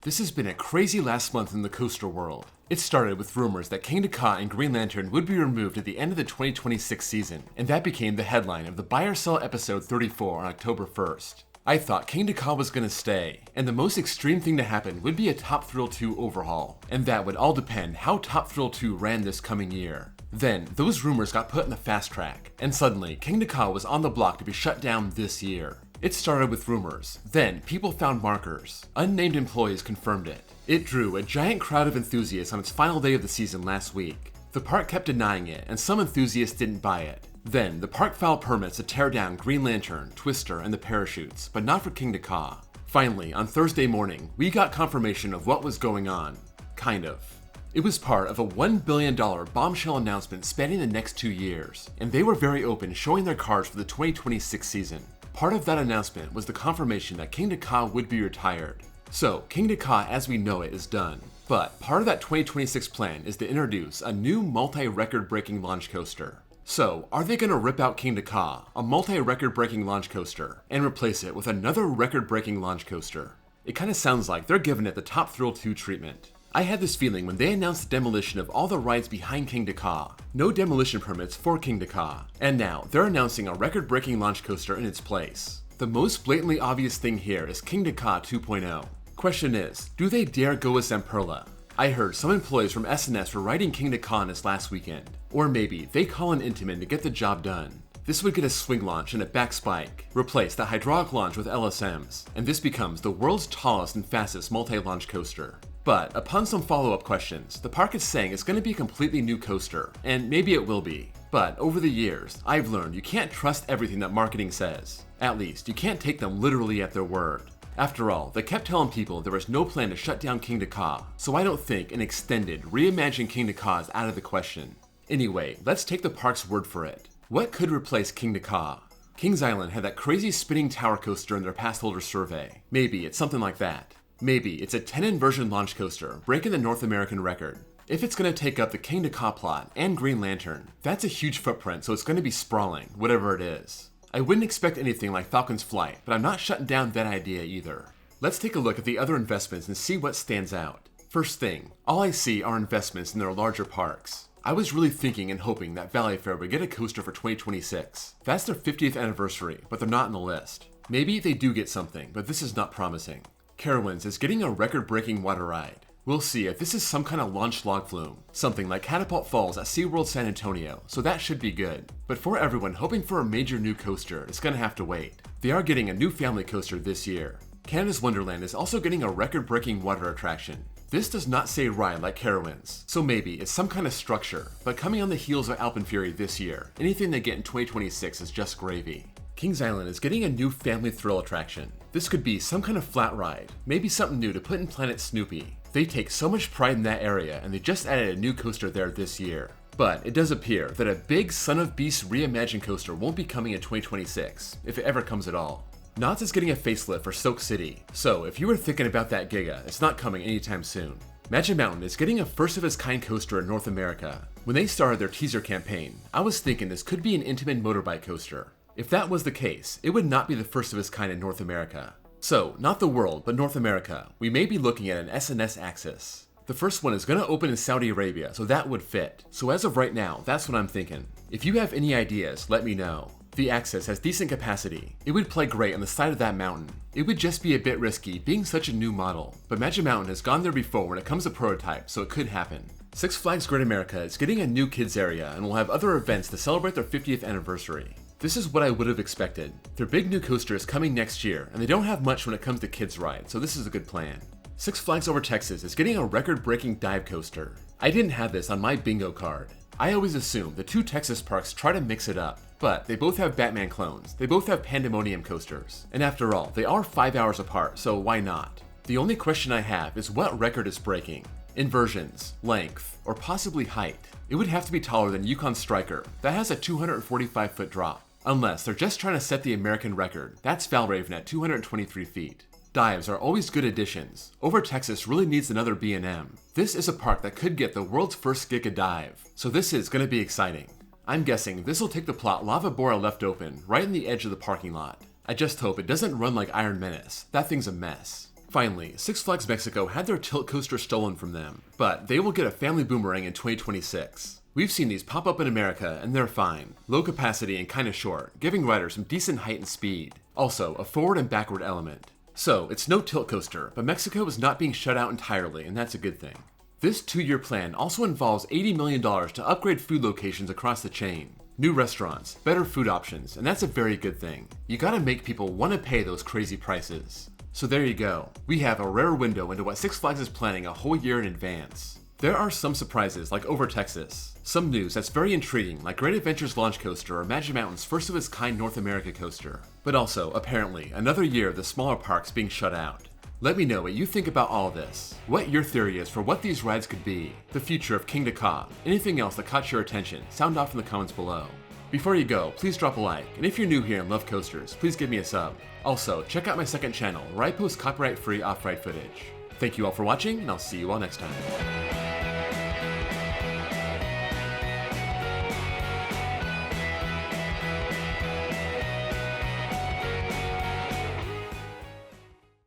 This has been a crazy last month in the coaster world. It started with rumors that Kingda Ka and Green Lantern would be removed at the end of the 2026 season, and that became the headline of the Buy or Sell episode 34 on October 1st. I thought Kingda Ka was gonna stay, and the most extreme thing to happen would be a Top Thrill 2 overhaul, and that would all depend how Top Thrill 2 ran this coming year. Then, those rumors got put in the fast track, and suddenly, Kingda Ka was on the block to be shut down this year. It started with rumors, then people found markers. Unnamed employees confirmed it. It drew a giant crowd of enthusiasts on its final day of the season last week. The park kept denying it, and some enthusiasts didn't buy it. Then, the park filed permits to tear down Green Lantern, Twister, and the parachutes, but not for Kingda Ka. Finally, on Thursday morning, we got confirmation of what was going on. Kind of. It was part of a $1 billion bombshell announcement spanning the next 2 years, and they were very open showing their cards for the 2026 season. Part of that announcement was the confirmation that Kingda Ka would be retired. So, Kingda Ka as we know it is done. But part of that 2026 plan is to introduce a new multi-record breaking launch coaster. So, are they going to rip out Kingda Ka, a multi-record breaking launch coaster, and replace it with another record breaking launch coaster? It kinda sounds like they're giving it the Top Thrill 2 treatment. I had this feeling when they announced the demolition of all the rides behind Kingda Ka. No demolition permits for Kingda Ka. And now, they're announcing a record-breaking launch coaster in its place. The most blatantly obvious thing here is Kingda Ka 2.0. Question is, do they dare go with Zamperla? I heard some employees from SNS were riding Kingda Ka this last weekend. Or maybe they call in Intamin to get the job done. This would get a swing launch and a back spike, replace the hydraulic launch with LSMs, and this becomes the world's tallest and fastest multi-launch coaster. But upon some follow-up questions, the park is saying it's going to be a completely new coaster, and maybe it will be. But over the years, I've learned you can't trust everything that marketing says. At least, you can't take them literally at their word. After all, they kept telling people there was no plan to shut down Kingda Ka, so I don't think an extended, reimagined Kingda Ka is out of the question. Anyway, let's take the park's word for it. What could replace Kingda Ka? Kings Island had that crazy spinning tower coaster in their pass holder survey. Maybe it's something like that. Maybe it's a 10 inversion launch coaster, breaking the North American record. If it's going to take up the Kingda Ka plot and Green Lantern, that's a huge footprint, so it's going to be sprawling, whatever it is. I wouldn't expect anything like Falcon's Flight, but I'm not shutting down that idea either. Let's take a look at the other investments and see what stands out. First thing, all I see are investments in their larger parks. I was really thinking and hoping that Valley Fair would get a coaster for 2026. That's their 50th anniversary, but they're not in the list. Maybe they do get something, but this is not promising. Carowinds is getting a record-breaking water ride. We'll see if this is some kind of launch log flume, something like Catapult Falls at SeaWorld San Antonio, so that should be good. But for everyone hoping for a major new coaster, it's gonna have to wait. They are getting a new family coaster this year. Canada's Wonderland is also getting a record-breaking water attraction. This does not say ride like Carowinds, so maybe it's some kind of structure, but coming on the heels of Alpenfury this year, anything they get in 2026 is just gravy. Kings Island is getting a new family thrill attraction. This could be some kind of flat ride, maybe something new to put in Planet Snoopy. They take so much pride in that area and they just added a new coaster there this year. But it does appear that a big Son of Beast reimagined coaster won't be coming in 2026, if it ever comes at all. Knott's is getting a facelift for Soak City, so if you were thinking about that Giga, it's not coming anytime soon. Magic Mountain is getting a first-of-its-kind coaster in North America. When they started their teaser campaign, I was thinking this could be an Intamin motorbike coaster. If that was the case, it would not be the first of its kind in North America. So, not the world, but North America, we may be looking at an SNS Axis. The first one is going to open in Saudi Arabia, so that would fit. So as of right now, that's what I'm thinking. If you have any ideas, let me know. The Axis has decent capacity. It would play great on the side of that mountain. It would just be a bit risky being such a new model, but Magic Mountain has gone there before when it comes to prototypes, so it could happen. Six Flags Great America is getting a new kids area and will have other events to celebrate their 50th anniversary. This is what I would have expected. Their big new coaster is coming next year, and they don't have much when it comes to kids rides, so this is a good plan. Six Flags Over Texas is getting a record-breaking dive coaster. I didn't have this on my bingo card. I always assume the two Texas parks try to mix it up, but they both have Batman clones, they both have Pandemonium coasters, and after all, they are 5 hours apart, so why not? The only question I have is what record is breaking? Inversions, length, or possibly height. It would have to be taller than Yukon Striker, that has a 245-foot drop. Unless they're just trying to set the American record, that's Valraven at 223 feet. Dives are always good additions. Over Texas really needs another B&M. This is a park that could get the world's first Giga dive, so this is going to be exciting. I'm guessing this will take the plot Lava Bora left open, right in the edge of the parking lot. I just hope it doesn't run like Iron Menace. That thing's a mess. Finally, Six Flags Mexico had their tilt coaster stolen from them, but they will get a family boomerang in 2026. We've seen these pop up in America, and they're fine. Low capacity and kinda short, giving riders some decent height and speed. Also, a forward and backward element. So, it's no tilt coaster, but Mexico is not being shut out entirely, and that's a good thing. This 2-year plan also involves $80 million to upgrade food locations across the chain. New restaurants, better food options, and that's a very good thing. You gotta make people want to pay those crazy prices. So there you go. We have a rare window into what Six Flags is planning a whole year in advance. There are some surprises, like over Texas. Some news that's very intriguing, like Great Adventures Launch Coaster or Magic Mountain's first of its kind North America coaster. But also, apparently, another year of the smaller parks being shut out. Let me know what you think about all this, what your theory is for what these rides could be, the future of Kingda Ka, anything else that caught your attention, sound off in the comments below. Before you go, please drop a like, and if you're new here and love coasters, please give me a sub. Also, check out my second channel, where I post copyright-free off-ride footage. Thank you all for watching, and I'll see you all next time.